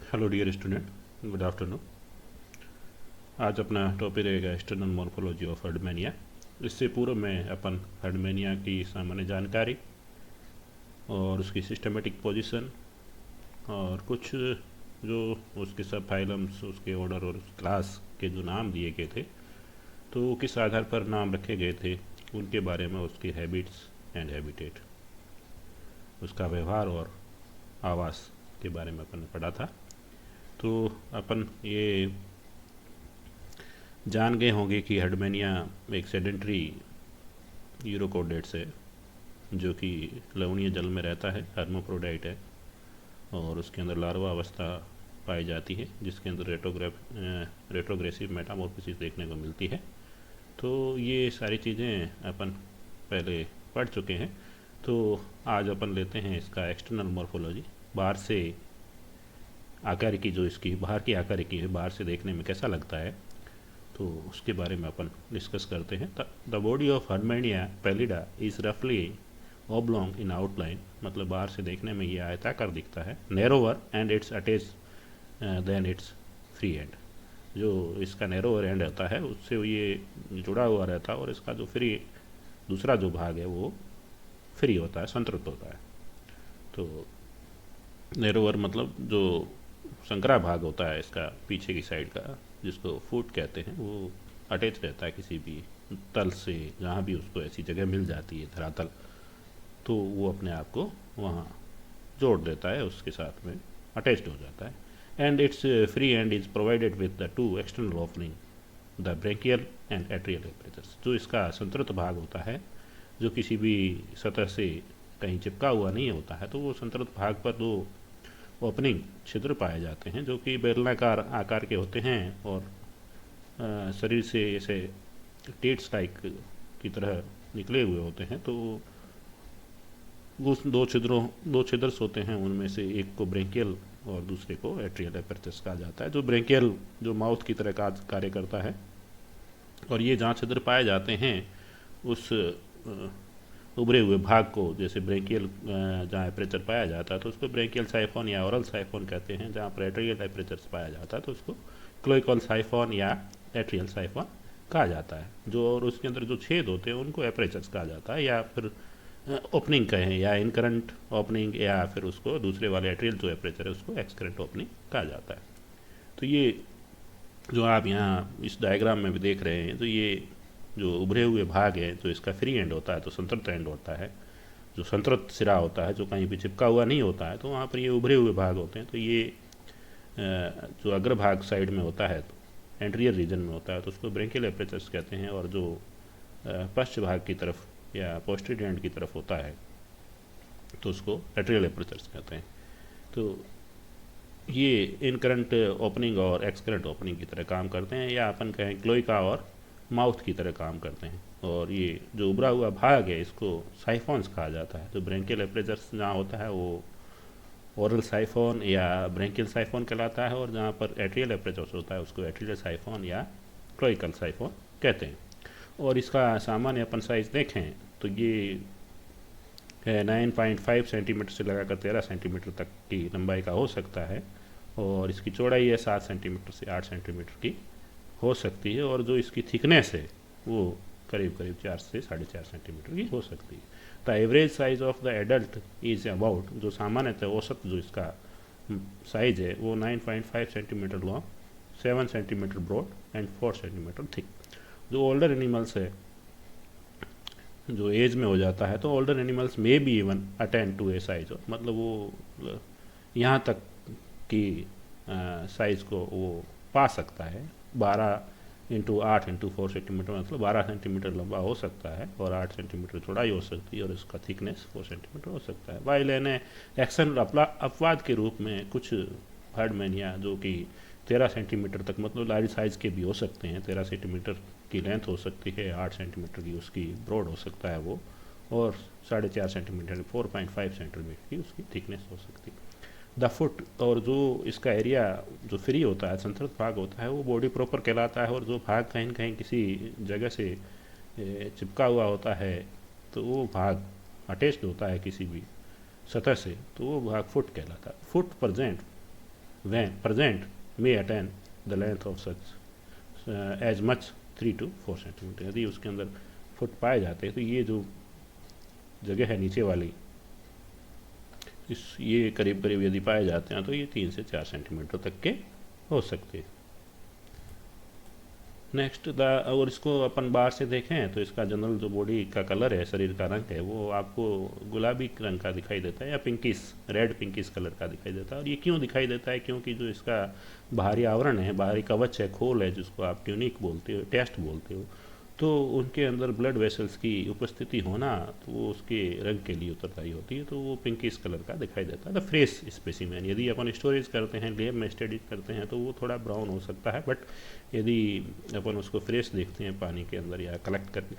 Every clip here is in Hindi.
Hello dear student, good afternoon. आज अपना टॉपिक रहेगा एक्सटर्नल मॉर्फोलॉजी ऑफ हर्डमेनिया। इससे पूर्व में अपन हर्डमेनिया की सामान्य जानकारी और उसकी सिस्टमेटिक पोजीशन और कुछ जो उसके सब फाइलम्स, उसके ऑर्डर और उस क्लास के जो नाम दिए गए थे, तो किस आधार पर नाम रखे गए थे उनके बारे में, उसकी हैबिट्स एंड हैबिटेट, उसका व्यवहार और आवास के बारे में अपन ने पढ़ा था। तो अपन ये जान गए होंगे कि हर्डमेनिया एक सेडेंट्री यूरोकोडेट्स है जो कि लवणीय जल में रहता है, हर्मोफ्रोडाइट है और उसके अंदर लार्वा अवस्था पाई जाती है जिसके अंदर रेट्रोग्रेसिव मेटामॉर्फोसिस देखने को मिलती है। तो ये सारी चीज़ें अपन पहले पढ़ चुके हैं। तो आज अपन लेते हैं इसका एक्सटर्नल मॉर्फोलॉजी, बाहर से आकारिकी, जो इसकी बाहर की आकारिकी है, बाहर से देखने में कैसा लगता है, तो उसके बारे में अपन डिस्कस करते हैं। द बॉडी ऑफ हर्मेनिया पैलिडा इज रफली ओब्लॉन्ग इन आउटलाइन, मतलब बाहर से देखने में ये आयताकार दिखता है, narrower and its attach then its free end. जो इसका नैरोवर एंड रहता है उससे ये जुड़ा हुआ रहता है और इसका जो फ्री दूसरा जो भाग है वो फ्री होता है, संतृप्त होता है। तो नैरोवर मतलब जो संकरा भाग होता है इसका पीछे की साइड का, जिसको फुट कहते हैं, वो अटैच रहता है किसी भी तल से, जहाँ भी उसको ऐसी जगह मिल जाती है धरातल, तो वो अपने आप को वहाँ जोड़ देता है, उसके साथ में अटैच्ड हो जाता है। And its free end is provided with the two external opening, the branchial and atrial apertures. जो इसका संतृप्त भाग होता है, जो किसी भी सतह से कहीं चिपका हुआ नहीं होता है, तो वो संतृप्त भाग पर दो ओपनिंग छिद्र पाए जाते हैं जो कि बेलनाकार आकार के होते हैं और शरीर से ऐसे टेट्स टाइप की तरह निकले हुए होते हैं। तो उस दो छिद्रस होते हैं, उनमें से एक को ब्रेंकियल और दूसरे को एट्रियल एपर्चस कहा जाता है। जो ब्रेंकियल जो माउथ की तरह का कार्य करता है, और ये जहाँ छिद्र पाए जाते हैं उस उभरे हुए भाग को, जैसे ब्रेंकियल जहाँ एपरेचर पाया जाता है तो उसको ब्रेंकियल साइफोन या ओरल साइफोन कहते हैं, जहाँ पर एट्रियल एपरेचर पाया जाता है तो उसको क्लोइकल साइफोन या एट्रियल साइफोन कहा जाता है। जो और उसके अंदर जो छेद होते हैं उनको एपरेचर्स कहा जाता है, या फिर ओपनिंग कहें, या इनकरंट ओपनिंग, या फिर उसको दूसरे वाले एट्रियल जो एपरेचर है उसको एक्सकरेंट ओपनिंग कहा जाता है। तो ये जो आप यहाँ इस डायग्राम में भी देख रहे हैं, तो ये जो उभरे हुए भाग है, जो इसका फ्री एंड होता है, तो संतृप्त एंड होता है, जो संतृप्त सिरा होता है, जो कहीं भी चिपका हुआ नहीं होता है, तो वहाँ पर ये उभरे हुए भाग होते हैं। तो ये जो अग्रभाग साइड में होता है, तो एंट्रियर रीजन में होता है, तो उसको ब्रेंकियल एपरेचर्स कहते हैं। और जो पश्च भाग की तरफ या पोस्टीरियर एंड की तरफ होता है तो उसको एट्रियल एपरेचर्स कहते हैं। तो ये इनकरंट ओपनिंग और एक्सकरंट ओपनिंग की तरह काम करते हैं, या अपन कहें क्लोइका और माउथ की तरह काम करते हैं। और ये जो उभरा हुआ भाग है इसको साइफोन्स कहा जाता है। जो ब्रेंकियल एपरेचर्स जहाँ होता है वो ओरल साइफोन या ब्रेंकियल साइफोन कहलाता है, और जहाँ पर एट्रियल एपरेचर्स होता है उसको एट्रियल साइफोन या क्लोइकल साइफोन कहते हैं। और इसका सामान्य अपन साइज देखें तो ये है 9.5 सेंटीमीटर से लगाकर 13 सेंटीमीटर तक की लंबाई का हो सकता है, और इसकी चौड़ाई है 7 सेंटीमीटर से 8 सेंटीमीटर की हो सकती है, और जो इसकी थिकनेस है वो करीब करीब 4 से 4.5 सेंटीमीटर की हो सकती है। The average size of the adult is about, जो सामान्यतः औसत जो इसका साइज है वो 9.5 centimetre long, 7 centimetre broad and 4 centimetre thick. जो ओल्डर एनिमल्स है, जो एज में हो जाता है, तो ओल्डर एनिमल्स में भी even attend to a size, मतलब वो यहाँ तक की साइज़ को वो पा सकता है। 12x8x4 सेंटीमीटर, मतलब 12 सेंटीमीटर लंबा हो सकता है और 8 सेंटीमीटर चौड़ाई हो सकती है, और इसका थिकनेस 4 सेंटीमीटर हो सकता है। वाइल एन एक्शन अपवाद के रूप में कुछ हर्डमेनिया जो कि 13 सेंटीमीटर तक, मतलब लार्ज साइज़ के भी हो सकते हैं, 13 सेंटीमीटर की लेंथ हो सकती है, 8 सेंटीमीटर की उसकी ब्रॉड हो सकता है वो, और 4.5 सेंटीमीटर 4.5 सेंटीमीटर की उसकी थिकनेस हो सकती है। द फुट, और जो इसका एरिया जो फ्री होता है, संतृप्त भाग होता है, वो बॉडी प्रॉपर कहलाता है। और जो भाग कहीं न कहीं किसी जगह से चिपका हुआ होता है, तो वो भाग अटैच्ड होता है किसी भी सतह से, तो वो भाग फुट कहलाता है। Foot present when present may attain the length of such as much 3 to 4 centimetre. यदि उसके अंदर फुट पाए जाते हैं तो ये जो जगह है नीचे वाली, ये करीब करीब यदि पाए जाते हैं तो ये 3 से 4 सेंटीमीटर तक के हो सकते हैं। नेक्स्ट और इसको अपन बाहर से देखें तो इसका जनरल जो बॉडी का कलर है, शरीर का रंग है, वो आपको गुलाबी रंग का दिखाई देता है या पिंकिश, रेड पिंकिश कलर का दिखाई देता है। और ये क्यों दिखाई देता है? क्योंकि जो इसका बाहरी आवरण है, बाहरी कवच है, खोल है, जिसको आप ट्यूनिक बोलते हो, टेस्ट बोलते हो, तो उनके अंदर ब्लड वेसल्स की उपस्थिति होना तो वो उसके रंग के लिए उत्तरदायी होती है, तो वो पिंकिश कलर का दिखाई देता है। द फ्रेश स्पेसिमेन, यदि अपन स्टोरेज करते हैं, लैब में स्टडी करते हैं, तो वो थोड़ा ब्राउन हो सकता है, बट यदि अपन उसको फ्रेश देखते हैं पानी के अंदर या कलेक्ट करके,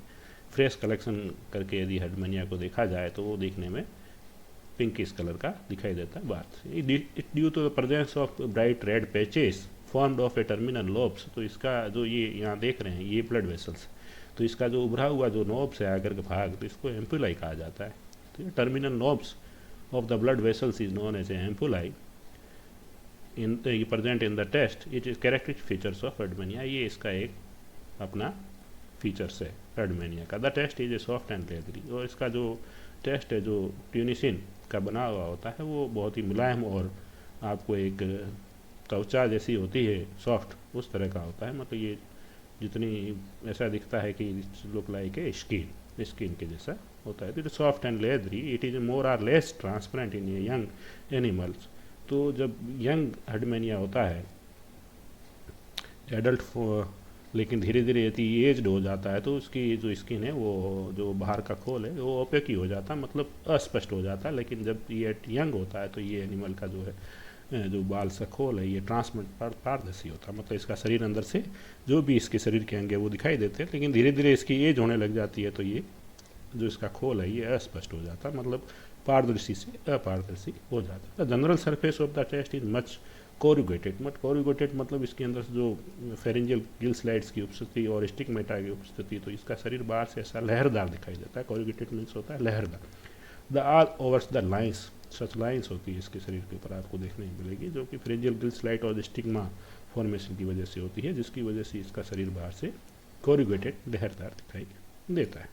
फ्रेश कलेक्शन करके यदि हेडमेनिया को देखा जाए तो वो देखने में पिंकिश कलर का दिखाई देता है। But it due to the presence of bright red patches formed of a terminal lobes. तो इसका जो ये यहाँ देख रहे हैं ये ब्लड वेसल्स, तो इसका जो उभरा हुआ जो नोब्स है आकर के भाग, तो इसको एम्पुलाई कहा जाता है। तो ये terminal knobs of the blood vessels is known as ampullae in present in the test. It is characteristic features of Herdmania, ये इसका एक अपना फीचर्स है हेडमेनिया का। The test is a soft and leathery, और इसका जो टेस्ट है जो ट्यूनिसिन का बना हुआ होता है वो बहुत ही मुलायम और आपको एक त्वचा जैसी होती है, सॉफ्ट, उस तरह का होता है। मतलब ये जितनी ऐसा दिखता है कि लुक लाइक ए स्किन के जैसा होता है। तो soft and leathery, it is more or less transparent in young animals. तो जब यंग हेडमेनिया होता है एडल्ट, लेकिन धीरे धीरे यदि एज्ड हो जाता है तो उसकी जो स्किन है वो जो बाहर का खोल है वो ओपेक हो जाता है, मतलब अस्पष्ट हो जाता है। लेकिन जब ये यंग होता है तो ये एनिमल का जो है जो बाल सा खोल है ये ट्रांसमिट पारदर्शी होता है, मतलब इसका शरीर अंदर से जो भी इसके शरीर के अंग है वो दिखाई देते हैं। लेकिन धीरे धीरे इसकी एज होने लग जाती है तो ये जो इसका खोल है ये अस्पष्ट हो जाता है, मतलब पारदर्शी से अपारदर्शी हो जाता है। The general surface of the test is much corrugated. Corrugated मतलब इसके अंदर जो फेरेंजियल गिल स्लाइड्स की उपस्थिति और स्टिग्मेटा की उपस्थिति, तो इसका शरीर बाहर से ऐसा लहरदार दिखाई देता है। कोरुगेटेड मीन्स होता है लहरदार। The all overs the lines, such lines होती है इसके शरीर के ऊपर आपको देखने को मिलेगी, जो कि फेरेंजियल गिल स्लाइड और स्टिग्मा फॉर्मेशन की वजह से होती है, जिसकी वजह से इसका शरीर बाहर से कोरुगेटेड लहरदार दिखाई देता है।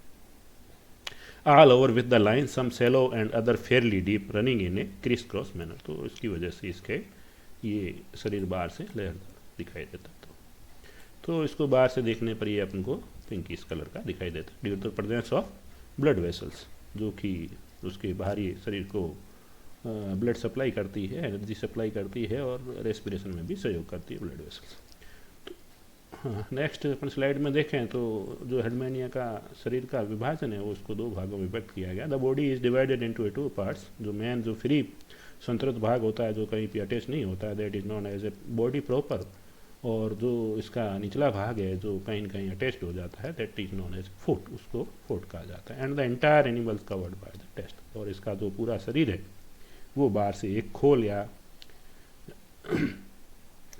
All over with the line some shallow and other fairly deep running in a criss cross manner. तो इसकी वजह से इसके ये शरीर बाहर से लहरदार दिखाई देता है। तो इसको बाहर से देखने पर ये अपन को पिंकिश कलर का दिखाई देता है due to presence of blood vessels, जो कि उसके बाहरी शरीर को ब्लड सप्लाई करती है, एनर्जी सप्लाई करती है और रेस्पिरेशन में भी सहयोग करती है ब्लड वेसल्स। तो हाँ, नेक्स्ट अपन स्लाइड में देखें तो जो हेडमेनिया का शरीर का विभाजन है वो उसको दो भागों में विभक्त किया गया। The body is divided into two parts. जो मेन जो फ्री संतृप्त भाग होता है जो कहीं पे अटैच नहीं होता है, that is known as a body proper. और जो इसका निचला भाग है जो कहीं न कहीं अटैच्ड हो जाता है, that is known as foot, उसको फुट कहा जाता है। And the entire animal covered by the test. और इसका जो पूरा शरीर है वो बाहर से एक खोल या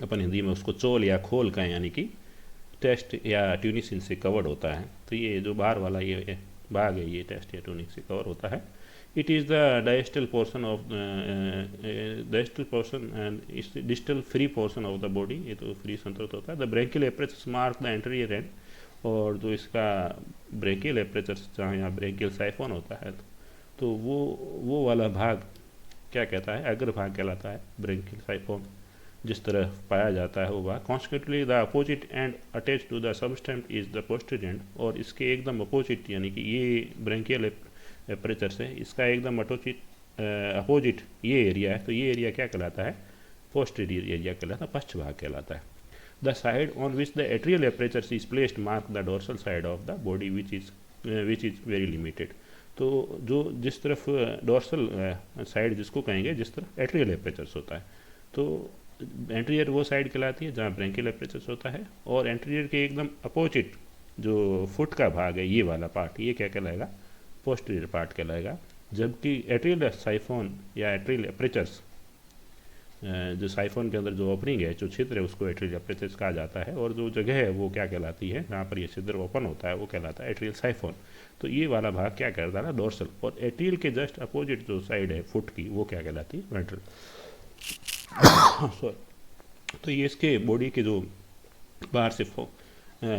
अपन हिंदी में उसको चोल या खोल का, यानी कि टेस्ट या ट्यूनिसिन से कवर्ड होता है। तो ये जो बाहर वाला ये भाग है ये टेस्ट या ट्यूनिक से कवर होता है। It is the distal portion of distal portion and distal free portion of the body, ये तो फ्री संतृप्त होता है। The branchial apertures mark the anterior end. और जो इसका ब्रेकियल एपरेचर्स जहाँ यहाँ ब्रेकियल साइफोन होता है तो वो वाला भाग क्या कहता है, अग्रभाग कहलाता है। ब्रेकियल साइफोन जिस तरह पाया जाता है वो भाग। Consequently the opposite end attach to the substance is the posterior end. और इसके एकदम अपोजिट, यानी कि ये ब्रेकियल एपरेचर से इसका एकदम अपोजिट ये एरिया है, तो ये एरिया क्या कहलाता है, पोस्टीरियर एरिया कहलाता है, पश्च भाग कहलाता है। The side on which the atrial aperture is placed mark the dorsal side of the body which is very limited. तो जो जिस तरफ डोर्सल साइड जिसको कहेंगे, जिस तरफ एट्रियल एपरेचर्स होता है, तो एंटीरियर वो साइड कहलाती है जहाँ ब्रेकियल एपरेचर्स होता है। और एंटीरियर के एकदम अपोजिट जो फुट का भाग है ये वाला पार्ट, ये क्या कहलाएगा, पोस्टीरियर पार्ट कहलाएगा। जबकि एट्रियल साइफोन या एट्रियल एपरेचर्स, जो साइफोन के अंदर जो ओपनिंग है, जो छिद्र है, उसको एट्रियल एपरेचर्स कहा जाता है। और जो जगह है वो क्या कहलाती है, जहाँ पर ये छिद्र ओपन होता है वो कहलाता है एट्रियल साइफोन। तो ये वाला भाग क्या कहता है, डोर्सल। और एट्रियल के जस्ट अपोजिट जो साइड है फुट की वो क्या कहलाती है, वेंट्रल। सॉरी। तो ये इसके बॉडी के जो बाहर से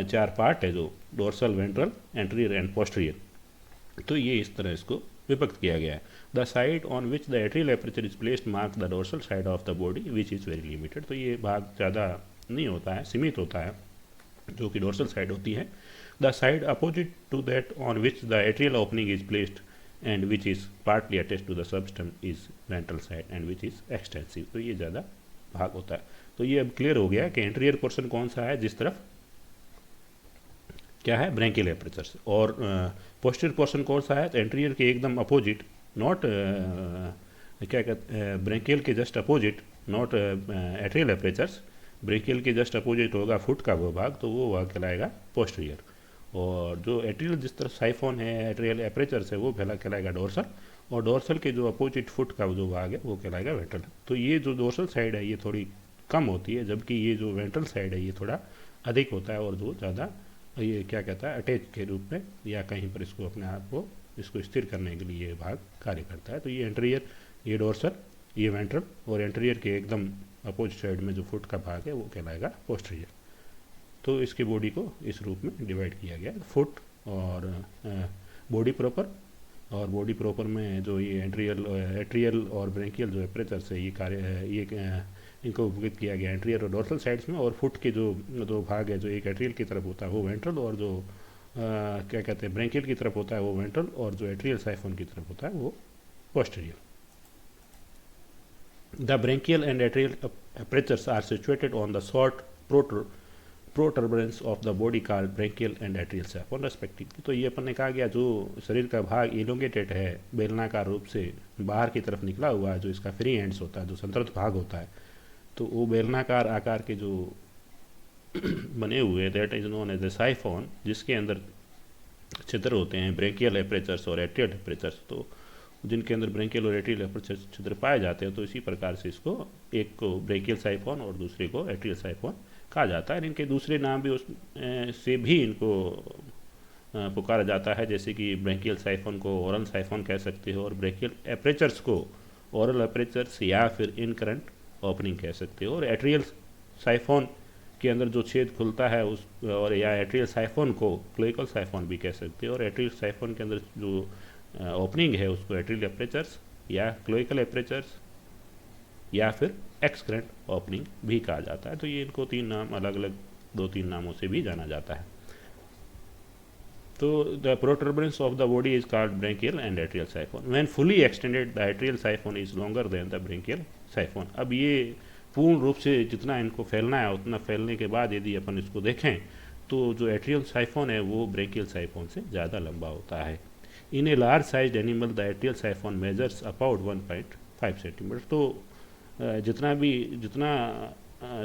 चार पार्ट है, जो dorsal, ventral, anterior and posterior, तो ये इस तरह इसको विभक्त किया गया है। The side on which the atrial aperture is placed mark the dorsal side of the body which is very limited. तो ये भाग ज़्यादा नहीं होता है, सीमित होता है, जो कि डोर्सल साइड होती है। The side opposite to that on which the atrial opening is placed and which is partly attach to the substratum is ventral side and which is extensive. तो ये ज़्यादा भाग होता है। तो ये अब क्लियर हो गया कि एंटीरियर पोर्शन कौन सा है, जिस तरफ क्या है, ब्रेंकियल एपर्चर से, और पोस्टीरियर पोर्शन कौन सा है, तो एंटीरियर के एकदम अपोजिट, नॉट क्या कहते, ब्रेंकियल के just opposite, not atrial apertures, branchial के जस्ट अपोजिट होगा फुट का वो भाग, तो वो भाग कहलाएगा पोस्टीरियर। और जो एट्रियल जिस तरफ साइफोन है, एट्रियल एपर्चर से, वो कहलाएगा डोर्सल, और डोर्सल के जो अपोजिट फुट का जो भाग है वो कहलाएगा वेंट्रल। तो ये जो डोर्सल साइड है ये थोड़ी कम होती है, जबकि ये जो वेंट्रल साइड है ये थोड़ा अधिक होता है, और जो ज़्यादा ये क्या कहता है, अटैच के रूप में या कहीं पर इसको अपने आप को इसको स्थिर करने के लिए ये भाग कार्य करता है। तो ये एंटीरियर, ये डोर्सल, ये वेंट्रल, और एंटीरियर के एकदम अपोजिट साइड में जो फुट का भाग है वो कहलाएगा पोस्टीरियर। तो इसकी बॉडी को इस रूप में डिवाइड किया गया है, फुट और बॉडी प्रॉपर, और बॉडी प्रॉपर में जो ये एट्रियल और ब्रेंकियल जो एपर्चर से ये कार्य है, ये इनको उपयोग किया गया एंट्रियर और डोर्सल साइड्स में। और फुट के जो भाग है, जो एक एट्रियल की तरफ होता है वो वेंट्रल, और जो क्या कहते हैं ब्रेंकियल की तरफ होता है वो वेंट्रल, और जो एट्रियल साइफोन की तरफ होता है वो posterior. The branchial and atrial apertures are situated on the short protuberance of the body called branchial and atrial siphon respectively. तो ये अपन ने कहा गया, जो शरीर का भाग इलोंगेटेड है, बेलनाकार रूप से बाहर की तरफ निकला हुआ है, जो इसका फ्री एंड्स होता है, जो संतृप्त भाग होता है, तो वो बेलनाकार आकार के जो बने हुए, that is known as a siphon, जिसके अंदर छिद्र होते हैं, ब्रेंकियल एपर्चर्स और एट्रियल एपर्चर्स। तो जिनके अंदर ब्रेंकियल और एट्रियल एपर्चर्स छिद्र पाए जाते हैं, तो इसी प्रकार से इसको, एक को ब्रेंकियल साइफोन और दूसरे को एट्रियल साइफोन कहा जाता है। इनके दूसरे नाम भी उस से भी इनको पुकारा जाता है, जैसे कि ब्रेंकियल साइफोन को ओरल साइफोन कह सकते हो, और ब्रेंकियल एपर्चर्स को ओरल एपर्चर्स या फिर इनकरेंट ओपनिंग कह सकते हो। और एट्रियल साइफोन के अंदर जो छेद खुलता है उस, और या एट्रियल साइफोन को क्लोइकल साइफोन भी कह सकते हो, और एट्रियल साइफोन के अंदर जो ओपनिंग है उसको एट्रियल एपर्चर्स या क्लोइकल एपर्चर्स या फिर एक्सक्रेंट ओपनिंग भी कहा जाता है। तो ये इनको तीन नाम, अलग अलग 2-3 नामों से भी जाना जाता है। तो the protuberance of the body is called branchial and atrial siphon. When fully extended the atrial siphon is longer than the branchial siphon. अब ये पूर्ण रूप से जितना इनको फैलना है उतना फैलने के बाद यदि अपन इसको देखें, तो जो एट्रियल साइफोन है वो ब्रेंकियल साइफोन से ज़्यादा लंबा होता है। In a large size animal the atrial siphon measures about 1.5 centimetre. तो जितना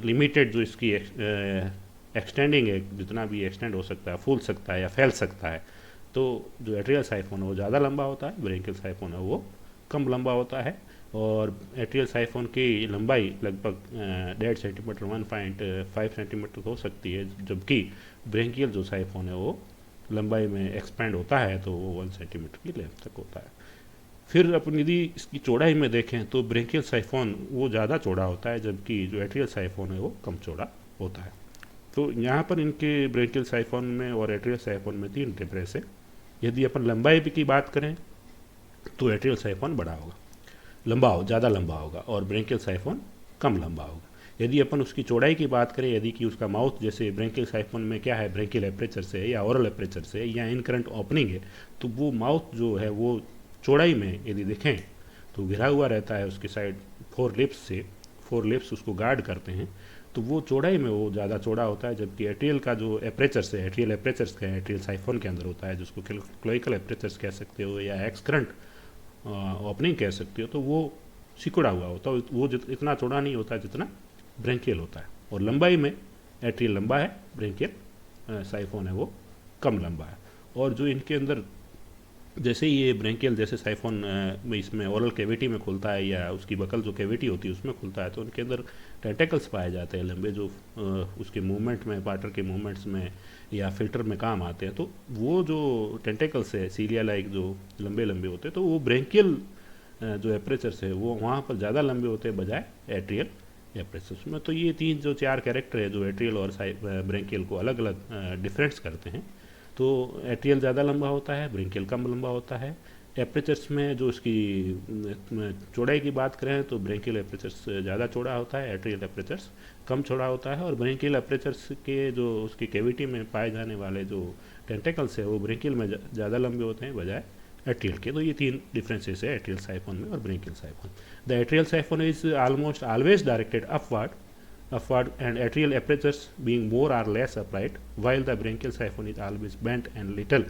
लिमिटेड जो इसकी एक्सटेंडिंग है, जितना भी एक्सटेंड हो सकता है, फूल सकता है या फैल सकता है, तो जो एट्रियल साइफोन है वो ज़्यादा लंबा होता है, ब्रेंकियल साइफोन है वो कम लंबा होता है। और एट्रियल साइफोन की लंबाई लगभग 1.5 सेंटीमीटर 1.5 सेंटीमीटर हो सकती है, जबकि ब्रेंकियल जो साइफोन है वो लंबाई में एक्सपेंड होता है तो वो 1 सेंटीमीटर की लेंथ तक होता है। फिर अपन यदि इसकी चौड़ाई में देखें तो ब्रेंकियल साइफोन वो ज़्यादा चौड़ा होता है, जबकि जो एट्रियल साइफोन है वो कम चौड़ा होता है। तो यहाँ पर इनके ब्रेंकियल साइफोन में और एट्रियल साइफोन में 3 डिफरेंस है। यदि अपन लंबाई की बात करें तो एट्रियल साइफोन बड़ा होगा, ज़्यादा लंबा होगा, और ब्रेंकियल साइफोन कम लंबा होगा। यदि अपन उसकी चौड़ाई की बात करें, यदि कि उसका माउथ जैसे ब्रेंकियल साइफोन में क्या है, ब्रेंकियल एपर्चर से या ओरल एपर्चर से या इनकरेंट ओपनिंग है, तो वो माउथ जो है वो चौड़ाई में यदि देखें तो घिरा हुआ रहता है उसकी साइड 4 लिप्स से, 4 लिप्स उसको गार्ड करते हैं, तो वो चौड़ाई में वो ज़्यादा चौड़ा होता है। जबकि एट्रियल का जो एपरेचर्स है, एट्रियल एपरेचर्स का एट्रियल साइफोन के अंदर होता है, जिसको क्लोइकल एपरेचर्स कह सकते हो या एक्सकरंट ओपनिंग कह सकते हो, तो वो सिकुड़ा हुआ होता है, वो इतना चौड़ा नहीं होता जितना ब्रेंकियल होता है। और लंबाई में एट्रियल लंबा है, ब्रेंकियल साइफोन है वो कम लंबा है। और जो इनके अंदर जैसे ये ब्रेंकियल जैसे साइफोन में इसमें ओरल कैविटी में खुलता है या उसकी बकल जो कैविटी होती है उसमें खुलता है, तो उनके अंदर टेंटेकल्स पाए जाते हैं लंबे, जो उसके मूवमेंट में, पार्टर के मूवमेंट्स में या फिल्टर में काम आते हैं। तो वो जो टेंटेकल्स है सीलिया लाइक जो लंबे लंबे होते हैं, तो वो ब्रेंकियल जो एपरेचर्स है वो वहाँ पर ज़्यादा लंबे होते हैं बजाय एट्रियल एपरेचर्स में। तो ये तीन जो चार कैरेक्टर है जो एट्रियल और ब्रेंकियल को अलग अलग डिफरेंस करते हैं। तो एट्रियल ज़्यादा लंबा होता है, ब्रेंकियल कम लंबा होता है। एपरेचर्स में जो इसकी चौड़ाई की बात करें तो ब्रेंकियल एपरेचर्स ज़्यादा चौड़ा होता है, एट्रियल एपरेचर्स कम चौड़ा होता है। और ब्रेंकियल एपरेचर्स के जो उसकी कैविटी में पाए जाने वाले जो टेंटेकल्स है वो ब्रेंकियल में ज़्यादा लंबे होते हैं बजाय एट्रियल के। तो ये तीन डिफरेंसेस है एट्रियल साइफोन में और branchial siphon. The atrial siphon is almost always directed upward and atrial apertures being more or less upright, while the branchial siphon is always bent and little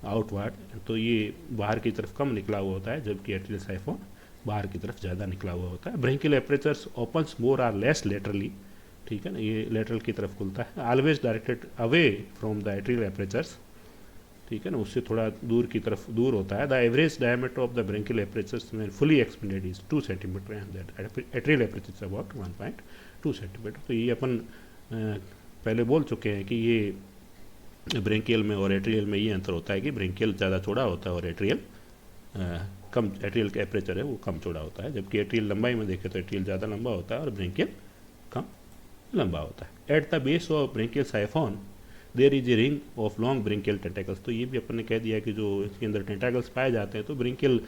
outward। तो ये बाहर की तरफ कम निकला हुआ होता है जबकि एट्रियल साइफोन बाहर की तरफ ज़्यादा निकला हुआ होता है। ब्रेंकियल एपरेचर्स ओपन्स मोर और लेस लेटरली, ठीक है ना, ये लेटरल की तरफ खुलता है। Always directed away from the atrial apertures, ठीक है ना, उससे थोड़ा दूर की तरफ दूर होता है। The average diameter of the branchial apertures when fully expanded is 2 centimetre and that atrial apertures about 1.2 centimetre. तो ये अपन पहले बोल चुके हैं कि ये ब्रेंकियल में और एट्रियल में ये अंतर होता है कि ब्रेंकियल ज़्यादा चौड़ा होता है और एट्रियल कम, एट्रियल का एपरेचर है वो कम चौड़ा होता है। जबकि एट्रियल लंबाई में देखें तो एट्रियल ज़्यादा लंबा होता है और ब्रेंकियल कम लंबा होता है। At the base of branchial siphon there is a ring of long branchial tentacles. तो ये भी अपन ने कह दिया कि जो इसके अंदर टेंटेकल्स पाए जाते हैं तो ब्रेंकियल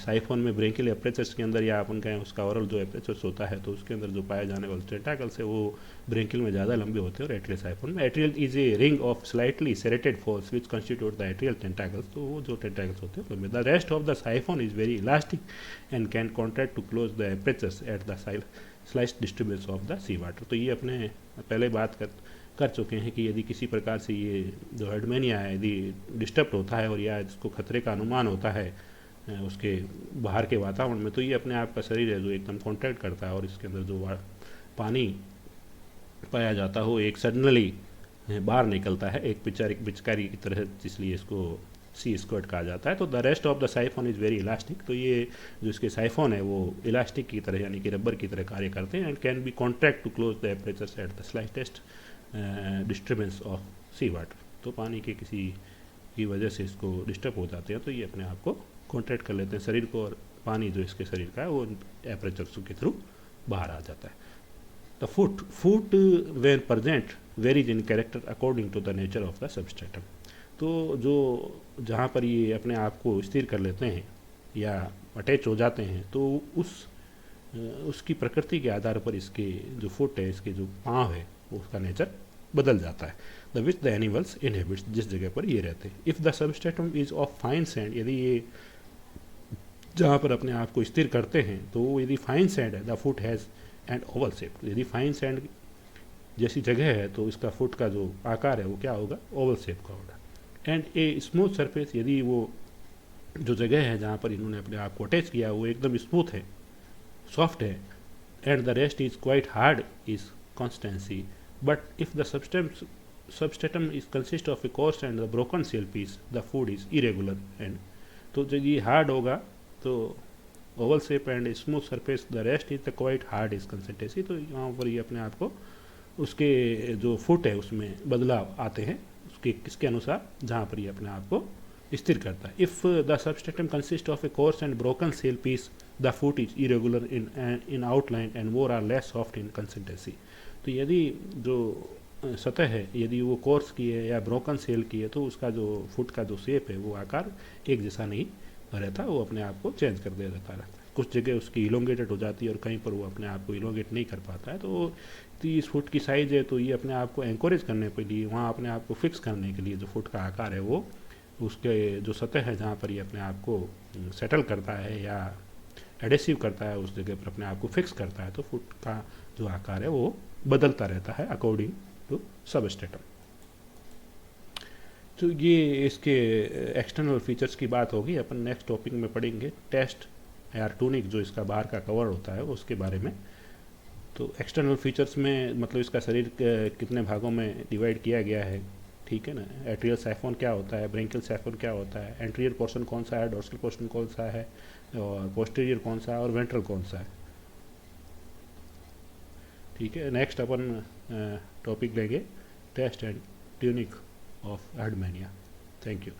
साइफोन में ब्रेंकियल एपरेचर्स के अंदर या अपन कहें उसका ओरल जो एपरेचर्स होता है तो उसके अंदर जो पाए जाने वाले टेंटेकल्स है वो ब्रेंकियल में ज़्यादा लंबे होते हैं और एट्रियल साइफोन में। Atrial is a ring of slightly serrated folds which constitute the atrial tentacles. तो वो जो टेंटेकल्स होते हैं the rest of the siphon is very elastic and can contract to close the apertures at the slight disturbance of the sea water. तो ये अपने पहले बात कर चुके हैं कि यदि किसी प्रकार से ये जो हेडमेनिया है यदि डिस्टर्ब होता है और या इसको खतरे का अनुमान होता है उसके बाहर के वातावरण में, तो ये अपने आप का शरीर है जो एकदम कॉन्ट्रैक्ट करता है और इसके अंदर जो पानी पाया जाता हो एक सडनली बाहर निकलता है, एक पिचकारी की तरह, इसलिए इसको सी स्क्वर्ट कहा जाता है। तो the rest of the siphon is very elastic. तो ये जो इसके साइफोन है वो इलास्टिक की तरह यानी कि रबर की तरह कार्य करते हैं and can be contract to close the apertures at the slightest disturbance of sea water. तो पानी के किसी की वजह से इसको डिस्टर्ब हो जाते हैं तो ये अपने आप को कॉन्ट्रैक्ट कर लेते हैं शरीर को और पानी जो इसके शरीर का है वो एपरेचर्स के थ्रू बाहर आ जाता है। The foot when present varies in character according to the nature of the substratum. तो जो जहाँ पर ये अपने आप को स्थिर कर लेते हैं या अटैच हो जाते हैं तो उसकी प्रकृति के आधार पर इसके जो फुट है, इसके जो पाँव है, उसका नेचर बदल जाता है। The which the animals inhabits, जिस जगह पर ये रहते हैं। If the substratum is of fine sand, यदि ये जहाँ पर अपने आप को स्थिर करते हैं तो यदि फाइन सैंड है the foot has and Oval shape. यदि फाइन सैंड जैसी जगह है तो इसका फुट का जो आकार है वो क्या होगा, ओवल शेप का होगा। एंड ए स्मूथ सरफेस, यदि वो जो जगह है जहाँ पर इन्होंने अपने आप को अटैच किया वो एकदम स्मूथ है, सॉफ्ट है। And the rest is quite hard is constancy, but if the substratum is consist of a coarse and the broken shell piece, the food is irregular and तो जब ये हार्ड होगा तो Oval shape and smooth surface, the rest is the quite hard is consistency. तो यहाँ पर ये अपने आप को उसके जो फुट है उसमें बदलाव आते हैं उसके किसके अनुसार, जहाँ पर ये अपने आप को स्थिर करता है। If the substratum consist of a coarse and broken shell piece, the foot is irregular in outline and more or less soft in consistency. तो यदि जो सतह है यदि वो कोर्स की है या ब्रोकन सेल की है तो उसका जो फुट का जो शेप है वो आकार एक जैसा नहीं रहता, वो अपने आप को चेंज कर दे रहता है। कुछ जगह उसकी इलोंगेटेड हो जाती है और कहीं पर वो अपने आप को इलोंगेट नहीं कर पाता है। तो 30 फुट की साइज़ है तो ये अपने आप को एंकरेज करने के लिए, वहाँ अपने आप को फिक्स करने के लिए जो फुट का आकार है वो उसके जो सतह है जहाँ पर ये अपने आप को सेटल करता है या एडेसिव करता है उस जगह पर अपने आप को फिक्स करता है। तो फुट का जो आकार है वो बदलता रहता है अकॉर्डिंग टू सबस्ट्रेटम। तो ये इसके एक्सटर्नल फीचर्स की बात होगी। अपन नेक्स्ट टॉपिक में पढ़ेंगे टेस्ट या टूनिक, जो इसका बाहर का कवर होता है उसके बारे में। तो एक्सटर्नल फीचर्स में मतलब इसका शरीर कितने भागों में डिवाइड किया गया है, ठीक है ना। एट्रियल साइफोन क्या होता है, ब्रेंकियल साइफोन क्या होता है, एंटीरियर पोर्शन कौन सा है, डोर्सल पोर्शन कौन सा है और पोस्टीरियर कौन सा है और वेंट्रल कौन सा है, ठीक है। नेक्स्ट अपन टॉपिक लेंगे test and tunic of Herdmania. Thank you.